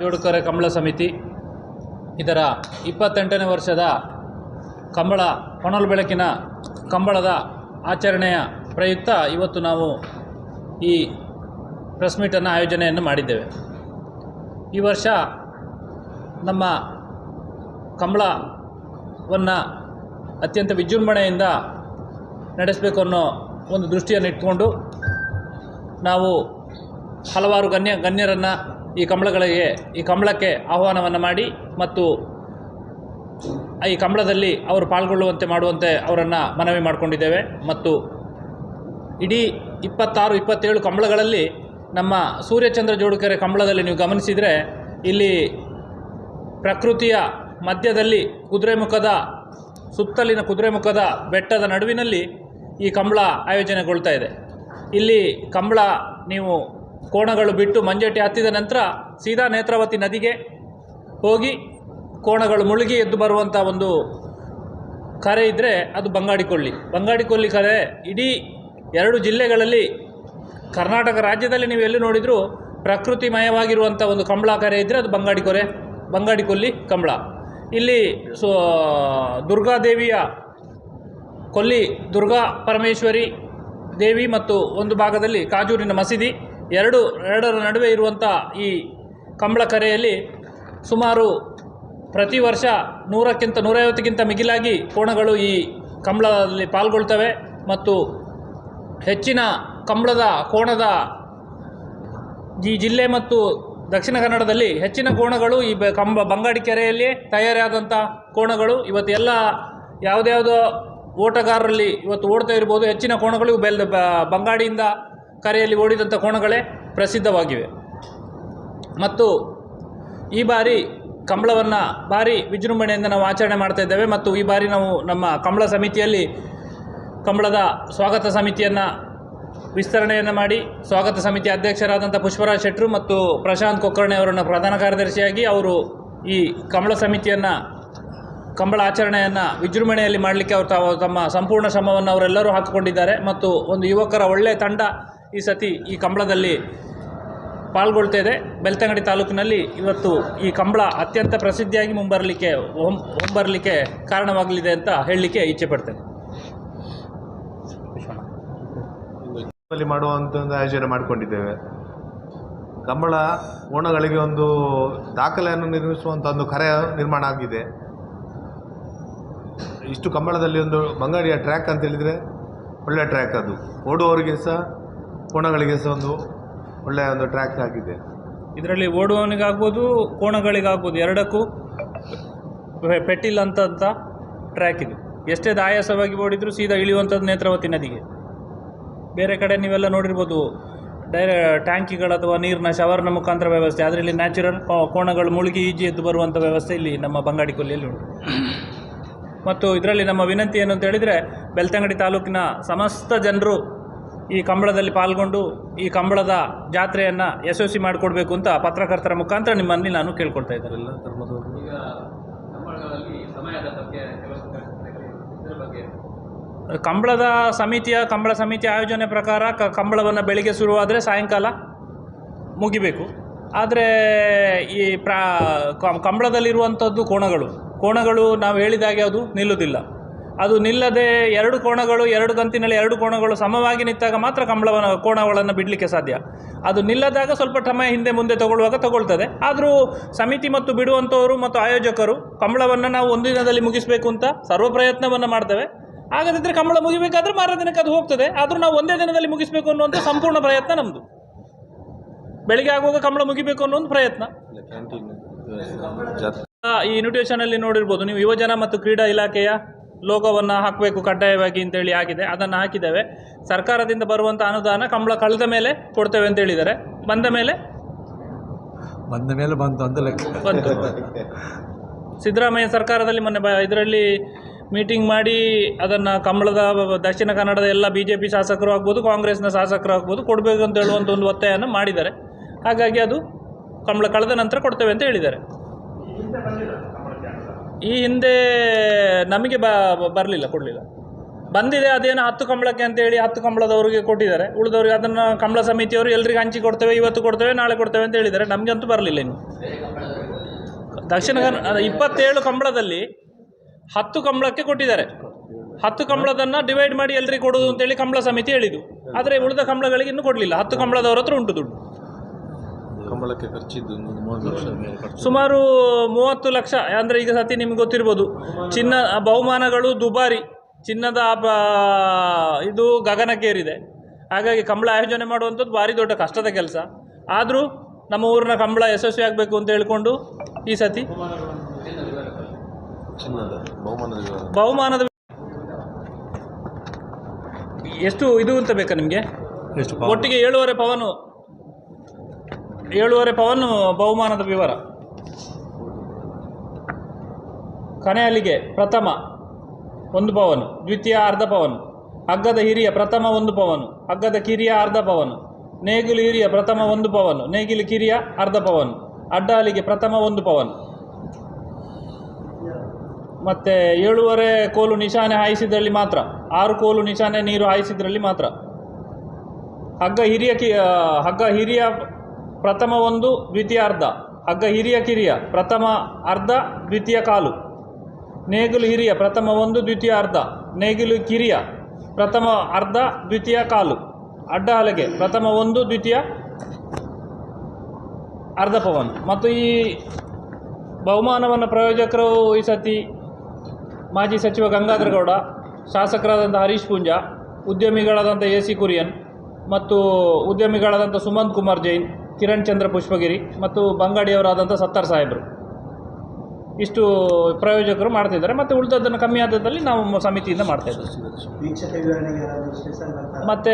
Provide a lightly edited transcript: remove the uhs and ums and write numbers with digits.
ಜೋಡುಕರೆ ಕಂಬಳ ಸಮಿತಿ ಇದರ 28ನೇ ವರ್ಷದ ಕಂಬಳ ಹೊನಲು ಬೆಳಕಿನ ಕಂಬಳದ ಆಚರಣೆಯ ಪ್ರಯುಕ್ತ ಇವತ್ತು ನಾವು ಈ ಪ್ರೆಸ್ ಮೀಟನ್ನು ಆಯೋಜನೆಯನ್ನು ಮಾಡಿದ್ದೇವೆ. ಈ ವರ್ಷ ನಮ್ಮ ಕಂಬಳವನ್ನು ಅತ್ಯಂತ ವಿಜೃಂಭಣೆಯಿಂದ ನಡೆಸಬೇಕು ಅನ್ನೋ ಒಂದು ದೃಷ್ಟಿಯನ್ನು ಇಟ್ಕೊಂಡು ನಾವು ಹಲವಾರು ಗಣ್ಯರನ್ನು ಈ ಕಂಬಳಕ್ಕೆ ಆಹ್ವಾನವನ್ನು ಮಾಡಿ ಮತ್ತು ಈ ಕಂಬಳದಲ್ಲಿ ಅವರು ಪಾಲ್ಗೊಳ್ಳುವಂತೆ ಮಾಡುವಂತೆ ಅವರನ್ನು ಮನವಿ ಮಾಡಿಕೊಂಡಿದ್ದೇವೆ. ಮತ್ತು ಇಡೀ 26-27 ಕಂಬಳಗಳಲ್ಲಿ ನಮ್ಮ ಸೂರ್ಯಚಂದ್ರ ಜೋಡುಕೆರೆ ಕಂಬಳದಲ್ಲಿ ನೀವು ಗಮನಿಸಿದರೆ ಇಲ್ಲಿ ಪ್ರಕೃತಿಯ ಮಧ್ಯದಲ್ಲಿ ಸುತ್ತಲಿನ ಕುದುರೆಮುಖದ ಬೆಟ್ಟದ ನಡುವಿನಲ್ಲಿ ಈ ಕಂಬಳ ಆಯೋಜನೆಗೊಳ್ತಾ ಇದೆ. ಇಲ್ಲಿ ಕಂಬಳ ನೀವು ಕೋಣಗಳು ಬಿಟ್ಟು ಮಂಜೇಟಿ ಹತ್ತಿದ ನಂತರ ಸೀದಾ ನೇತ್ರಾವತಿ ನದಿಗೆ ಹೋಗಿ ಕೋಣಗಳು ಮುಳುಗಿ ಎದ್ದು ಬರುವಂಥ ಒಂದು ಕರೆ ಇದ್ದರೆ ಅದು ಬಂಗಾಡಿಕೊಲ್ಲಿ ಕರೆ. ಇಡೀ 2 ಜಿಲ್ಲೆಗಳಲ್ಲಿ ಕರ್ನಾಟಕ ರಾಜ್ಯದಲ್ಲಿ ನೀವು ಎಲ್ಲಿ ನೋಡಿದರೂ ಪ್ರಕೃತಿಮಯವಾಗಿರುವಂಥ ಒಂದು ಕಂಬಳ ಕರೆ ಇದ್ದರೆ ಅದು ಬಂಗಾಡಿಕೊಲ್ಲಿ ಕಂಬಳ. ಇಲ್ಲಿ ದುರ್ಗಾದೇವಿಯ ದುರ್ಗಾ ಪರಮೇಶ್ವರಿ ದೇವಿ ಮತ್ತು ಒಂದು ಭಾಗದಲ್ಲಿ ಕಾಜೂರಿನ ಮಸೀದಿ ಎರಡರ ನಡುವೆ ಇರುವಂಥ ಈ ಕಂಬಳ ಕರೆಯಲ್ಲಿ ಸುಮಾರು ಪ್ರತಿ ವರ್ಷ 100-150ಕ್ಕಿಂತ ಮಿಗಿಲಾಗಿ ಕೋಣಗಳು ಈ ಕಂಬಳದಲ್ಲಿ ಪಾಲ್ಗೊಳ್ತವೆ. ಮತ್ತು ಹೆಚ್ಚಿನ ಕೋಣದ ಈ ಜಿಲ್ಲೆ ಮತ್ತು ದಕ್ಷಿಣ ಕನ್ನಡದಲ್ಲಿ ಹೆಚ್ಚಿನ ಕೋಣಗಳು ಈ ಬಂಗಾಡಿ ಕೆರೆಯಲ್ಲಿಯೇ ತಯಾರಾದಂಥ ಕೋಣಗಳು. ಇವತ್ತು ಎಲ್ಲ ಯಾವುದ್ಯಾವುದೋ ಓಟಗಾರರಲ್ಲಿ ಇವತ್ತು ಓಡ್ತಾ ಇರ್ಬೋದು. ಹೆಚ್ಚಿನ ಕೋಣಗಳು ಬಂಗಾಡಿಯಿಂದ ಕರೆಯಲ್ಲಿ ಓಡಿದಂಥ ಕೋಣಗಳೇ ಪ್ರಸಿದ್ಧವಾಗಿವೆ. ಮತ್ತು ಈ ಬಾರಿ ಕಂಬಳವನ್ನು ಭಾರಿ ವಿಜೃಂಭಣೆಯಿಂದ ನಾವು ಆಚರಣೆ ಮಾಡ್ತಾ ಇದ್ದೇವೆ. ಮತ್ತು ಈ ಬಾರಿ ನಾವು ನಮ್ಮ ಕಂಬಳ ಸಮಿತಿಯಲ್ಲಿ ಕಂಬಳದ ಸ್ವಾಗತ ಸಮಿತಿಯನ್ನು ವಿಸ್ತರಣೆಯನ್ನು ಮಾಡಿ ಸ್ವಾಗತ ಸಮಿತಿ ಅಧ್ಯಕ್ಷರಾದಂಥ ಪುಷ್ಪರಾಜ್ ಶೆಟ್ಟರು ಮತ್ತು ಪ್ರಶಾಂತ್ ಕೊಕ್ಕರ್ಣೆ ಅವರನ್ನು ಪ್ರಧಾನ ಕಾರ್ಯದರ್ಶಿಯಾಗಿ ಅವರು ಈ ಕಂಬಳ ಆಚರಣೆಯನ್ನು ವಿಜೃಂಭಣೆಯಲ್ಲಿ ಮಾಡಲಿಕ್ಕೆ ಅವರು ತಮ್ಮ ಸಂಪೂರ್ಣ ಶ್ರಮವನ್ನು ಅವರೆಲ್ಲರೂ ಹಾಕಿಕೊಂಡಿದ್ದಾರೆ. ಮತ್ತು ಒಂದು ಯುವಕರ ಒಳ್ಳೆಯ ತಂಡ ಈ ಸತಿ ಈ ಕಂಬಳದಲ್ಲಿ ಪಾಲ್ಗೊಳ್ತಾ ಇದೆ. ಬೆಳ್ತಂಗಡಿ ತಾಲೂಕಿನಲ್ಲಿ ಇವತ್ತು ಈ ಕಂಬಳ ಅತ್ಯಂತ ಪ್ರಸಿದ್ಧಿಯಾಗಿ ಹೊಂಬರಲಿಕ್ಕೆ ಕಾರಣವಾಗಲಿದೆ ಅಂತ ಹೇಳಲಿಕ್ಕೆ ಇಚ್ಛೆ ಪಡ್ತೇನೆ. ಮಾಡುವಂಥ ಒಂದು ಆಯೋಜನೆ ಮಾಡಿಕೊಂಡಿದ್ದೇವೆ. ಕಂಬಳ ಓಣಗಳಿಗೆ ಒಂದು ದಾಖಲೆಯನ್ನು ನಿರ್ಮಿಸುವಂಥ ಒಂದು ಕರೆ ನಿರ್ಮಾಣ ಆಗಿದೆ. ಇಷ್ಟು ಕಂಬಳದಲ್ಲಿ ಒಂದು ಬಂಗಾಡಿಯ ಟ್ರ್ಯಾಕ್ ಅಂತ ಹೇಳಿದರೆ ಒಳ್ಳೆಯ ಟ್ರ್ಯಾಕ್, ಅದು ಓಡುವವರಿಗೆ ಸಹ ಕೋಣಗಳಿಗೆ ಸಹ ಒಂದು ಒಳ್ಳೆಯ ಒಂದು ಟ್ರ್ಯಾಕ್ ಆಗಿದೆ. ಇದರಲ್ಲಿ ಓಡುವವನಿಗಾಗ್ಬೋದು ಕೋಣಗಳಿಗಾಗ್ಬೋದು ಎರಡಕ್ಕೂ ಪೆಟ್ಟಿಲ್ಲ ಅಂತ ಟ್ರ್ಯಾಕ್ ಇದು. ಎಷ್ಟೇ ಆಯಾಸವಾಗಿ ಓಡಿದರೂ ಸೀದಾ ಇಳಿಯುವಂಥದ್ದು ನೇತ್ರಾವತಿ ನದಿಗೆ. ಬೇರೆ ಕಡೆ ನೀವೆಲ್ಲ ನೋಡಿರ್ಬೋದು ಟ್ಯಾಂಕಿಗಳು ಅಥವಾ ನೀರಿನ ಶವರ್ನ ಮುಖಾಂತರ ವ್ಯವಸ್ಥೆ, ಅದರಲ್ಲಿ ನ್ಯಾಚುರಲ್ ಕೋಣಗಳು ಮುಳುಗಿ ಈಜಿ ಎದ್ದು ಬರುವಂಥ ವ್ಯವಸ್ಥೆ ಇಲ್ಲಿ ನಮ್ಮ ಬಂಗಾಡಿಕೊಲ್ಲಿಯಲ್ಲಿ ಉಂಟು. ಮತ್ತು ಇದರಲ್ಲಿ ನಮ್ಮ ವಿನಂತಿ ಏನು ಅಂತ ಹೇಳಿದರೆ ಬೆಳ್ತಂಗಡಿ ತಾಲೂಕಿನ ಸಮಸ್ತ ಜನರು ಈ ಕಂಬಳದಲ್ಲಿ ಪಾಲ್ಗೊಂಡು ಈ ಕಂಬಳದ ಜಾತ್ರೆಯನ್ನು ಯಶಸ್ವಿ ಮಾಡಿಕೊಡ್ಬೇಕು ಅಂತ ಪತ್ರಕರ್ತರ ಮುಖಾಂತರ ನಿಮ್ಮಲ್ಲಿ ನಾನು ಕೇಳ್ಕೊಳ್ತಾ ಇದ್ದಾರೆ. ಎಲ್ಲ ಧರ್ಮದವರು ಕಂಬಳ ಸಮಿತಿಯ ಆಯೋಜನೆ ಪ್ರಕಾರ ಕಂಬಳವನ್ನು ಬೆಳಿಗ್ಗೆ ಶುರುವಾದರೆ ಸಾಯಂಕಾಲ ಮುಗಿಬೇಕು. ಆದರೆ ಈ ಕಂಬಳದಲ್ಲಿರುವಂಥದ್ದು ಕೋಣಗಳು ನಾವು ಹೇಳಿದಾಗೆ ಅದು ನಿಲ್ಲುವುದಿಲ್ಲ. ಅದು ನಿಲ್ಲದೆ 2 ಕೋಣಗಳು 2 ಗಂತಿನಲ್ಲಿ 2 ಕೋಣಗಳು ಸಮವಾಗಿ ನಿಂತಾಗ ಮಾತ್ರ ಕೋಣಗಳನ್ನು ಬಿಡಲಿಕ್ಕೆ ಸಾಧ್ಯ. ಅದು ನಿಲ್ಲದಾಗ ಸ್ವಲ್ಪ ಸಮಯ ಹಿಂದೆ ಮುಂದೆ ತಗೊಳ್ತದೆ. ಆದರೂ ಸಮಿತಿ ಮತ್ತು ಬಿಡುವಂಥವರು ಮತ್ತು ಆಯೋಜಕರು ಕಂಬಳವನ್ನು ನಾವು ಒಂದು ದಿನದಲ್ಲಿ ಮುಗಿಸಬೇಕು ಅಂತ ಸರ್ವ ಪ್ರಯತ್ನವನ್ನು ಮಾಡ್ತೇವೆ. ಆಗದಿದ್ದರೆ ಕಂಬಳ ಮುಗಿಬೇಕಾದ್ರೆ ಮಾರ ದಿನಕ್ಕೆ ಅದು ಹೋಗ್ತದೆ. ಆದರೂ ನಾವು ಒಂದೇ ದಿನದಲ್ಲಿ ಮುಗಿಸಬೇಕು ಅನ್ನುವಂಥ ಸಂಪೂರ್ಣ ಪ್ರಯತ್ನ ನಮ್ಮದು. ಬೆಳಿಗ್ಗೆ ಆಗುವಾಗ ಕಂಬಳ ಮುಗಿಬೇಕು ಅನ್ನೋ ಒಂದು ಪ್ರಯತ್ನ. ಈ ಇನ್ವಿಟೇಷನಲ್ಲಿ ನೋಡಿರ್ಬೋದು ನೀವು, ಯುವಜನ ಮತ್ತು ಕ್ರೀಡಾ ಇಲಾಖೆಯ ಲೋಗೋವನ್ನು ಹಾಕಬೇಕು ಕಡ್ಡಾಯವಾಗಿ ಅಂತೇಳಿ ಆಗಿದೆ. ಅದನ್ನು ಹಾಕಿದ್ದೇವೆ. ಸರ್ಕಾರದಿಂದ ಬರುವಂಥ ಅನುದಾನ ಕಂಬಳ ಕಳೆದ ಮೇಲೆ ಕೊಡ್ತೇವೆ ಅಂತ ಹೇಳಿದ್ದಾರೆ. ಬಂದ ಮೇಲೆ ಬಂತು. ಸಿದ್ದರಾಮಯ್ಯ ಸರ್ಕಾರದಲ್ಲಿ ಮೊನ್ನೆ ಇದರಲ್ಲಿ ಮೀಟಿಂಗ್ ಮಾಡಿ ಅದನ್ನು ಕಂಬಳದ ದಕ್ಷಿಣ ಕನ್ನಡದ ಎಲ್ಲ BJP ಶಾಸಕರು ಆಗ್ಬೋದು, ಕಾಂಗ್ರೆಸ್ನ ಶಾಸಕರು ಆಗ್ಬೋದು ಕೊಡಬೇಕು ಅಂತ ಹೇಳುವಂಥ ಒಂದು ಒತ್ತಾಯವನ್ನು ಮಾಡಿದ್ದಾರೆ. ಹಾಗಾಗಿ ಅದು ಕಂಬಳ ಕಳೆದ ನಂತರ ಕೊಡ್ತೇವೆ ಅಂತ ಹೇಳಿದ್ದಾರೆ. ಈ ಹಿಂದೆ ನಮಗೆ ಕೊಡಲಿಲ್ಲ. ಬಂದಿದೆ ಅದೇನೋ 10 ಕಂಬಳಕ್ಕೆ ಅಂತೇಳಿ 10 ಕಂಬಳದವರಿಗೆ ಕೊಟ್ಟಿದ್ದಾರೆ. ಉಳಿದವ್ರಿಗೆ ಅದನ್ನು ಕಂಬಳ ಸಮಿತಿಯವರು ಎಲ್ರಿಗೂ ಹಂಚಿ ಕೊಡ್ತೇವೆ, ಇವತ್ತು ಕೊಡ್ತೇವೆ, ನಾಳೆ ಕೊಡ್ತೇವೆ ಅಂತ ಹೇಳಿದ್ದಾರೆ. ನಮಗೆ ಅಂತೂ ಬರಲಿಲ್ಲ ಇನ್ನು. ದಕ್ಷಿಣ ಕನ್ನಡ 27 ಕಂಬಳದಲ್ಲಿ 10 ಕಂಬಳಕ್ಕೆ ಕೊಟ್ಟಿದ್ದಾರೆ. 10 ಕಂಬಳದನ್ನು ಡಿವೈಡ್ ಮಾಡಿ ಎಲ್ರಿಗೂ ಕೊಡೋದು ಅಂತೇಳಿ ಕಂಬಳ ಸಮಿತಿ ಹೇಳಿದ್ದು. ಆದರೆ ಉಳಿದ ಕಂಬಳಗಳಿಗೆ ಇನ್ನೂ ಕೊಡಲಿಲ್ಲ. 10 ಕಂಬಳದವ್ರ ಹತ್ರ ಉಂಟು ದುಡ್ಡು. ಕಂಬಳಕ್ಕೆ ಖರ್ಚಿದ್ದು 30 ಲಕ್ಷ, ಸುಮಾರು 30 ಲಕ್ಷ. ಅಂದರೆ ಈಗ ಸತಿ ನಿಮ್ಗೆ ಗೊತ್ತಿರ್ಬೋದು, ಚಿನ್ನ ಬಹುಮಾನಗಳು ದುಬಾರಿ, ಚಿನ್ನದ ಇದು ಗಗನಕ್ಕೇರಿದೆ. ಹಾಗಾಗಿ ಕಂಬಳ ಆಯೋಜನೆ ಮಾಡುವಂಥದ್ದು ಭಾರಿ ದೊಡ್ಡ ಕಷ್ಟದ ಕೆಲಸ. ಆದರೂ ನಮ್ಮ ಊರಿನ ಕಂಬಳ ಯಶಸ್ವಿ ಆಗಬೇಕು ಅಂತ ಹೇಳ್ಕೊಂಡು ಈ ಸತಿ ಚಿನ್ನದ ಬಹುಮಾನದ ಎಷ್ಟು ಇದು ಅಂತ ಬೇಕಾ ನಿಮಗೆ? ಒಟ್ಟಿಗೆ 7.5 ಪವನು ಬಹುಮಾನದ ವಿವರ. ಕನೆಯಲಿಗೆ ಪ್ರಥಮ 1 ಪವನು, ದ್ವಿತೀಯ ಅರ್ಧ ಪವನು, ಹಗ್ಗದ ಹಿರಿಯ ಪ್ರಥಮ 1 ಪವನು, ಹಗ್ಗದ ಕಿರಿಯ ಅರ್ಧ ಪವನು, ನೇಗಿಲು ಹಿರಿಯ ಪ್ರಥಮ 1 ಪವನು, ನೇಗಿಲು ಕಿರಿಯ ಅರ್ಧ ಪವನು, ಅಡ್ಡ ಹಲಿಗೆ ಪ್ರಥಮ 1 ಪವನು. ಮತ್ತು 7.5 ಕೋಲು ನಿಶಾನೆ ಹಾಯಿಸಿದ್ರಲ್ಲಿ ಮಾತ್ರ, 6 ಕೋಲು ನಿಶಾನೆ ನೀರು ಹಾಯಿಸಿದ್ರಲ್ಲಿ ಮಾತ್ರ. ಹಗ್ಗ ಹಿರಿಯ ಪ್ರಥಮ 1, ದ್ವಿತೀಯ ಅರ್ಧ, ಹಗ್ಗ ಹಿರಿಯ ಕಿರಿಯ ಪ್ರಥಮ ಅರ್ಧ, ದ್ವಿತೀಯ ಕಾಲು, ನೇಗಿಲು ಹಿರಿಯ ಪ್ರಥಮ 1, ದ್ವಿತೀಯ ಅರ್ಧ, ನೇಗಿಲು ಕಿರಿಯ ಪ್ರಥಮ ಅರ್ಧ, ದ್ವಿತೀಯ ಕಾಲು, ಅಡ್ಡ ಹಲಗೆ ಪ್ರಥಮ 1, ದ್ವಿತೀಯ ಅರ್ಧ ಪವನ್. ಮತ್ತು ಈ ಬಹುಮಾನವನ್ನು ಪ್ರಾಯೋಜಕರು ಈ ಸತಿ ಮಾಜಿ ಸಚಿವ ಗಂಗಾಧರ ಗೌಡ, ಶಾಸಕರಾದಂಥ ಹರೀಶ್ ಪೂಂಜಾ, ಉದ್ಯಮಿಗಳಾದಂಥ AC ಕುರಿಯನ್ ಮತ್ತು ಉದ್ಯಮಿಗಳಾದಂಥ ಸುಮಂತ್ ಕುಮಾರ್ ಜೈನ್, ಕಿರಣ್ ಚಂದ್ರ ಪುಷ್ಪಗಿರಿ ಮತ್ತು ಬಂಗಾಡಿಯವರಾದಂಥ ಸತ್ತಾರ್ ಸಾಹೇಬರು, ಇಷ್ಟು ಪ್ರಾಯೋಜಕರು ಮಾಡ್ತಿದ್ದಾರೆ. ಮತ್ತು ಉಳಿದದ್ದನ್ನು ಕಮ್ಮಿ ಆದದಲ್ಲಿ ನಾವು ಸಮಿತಿಯಿಂದ ಮಾಡ್ತಾಯಿದ್ದೀವಿ. ಮತ್ತು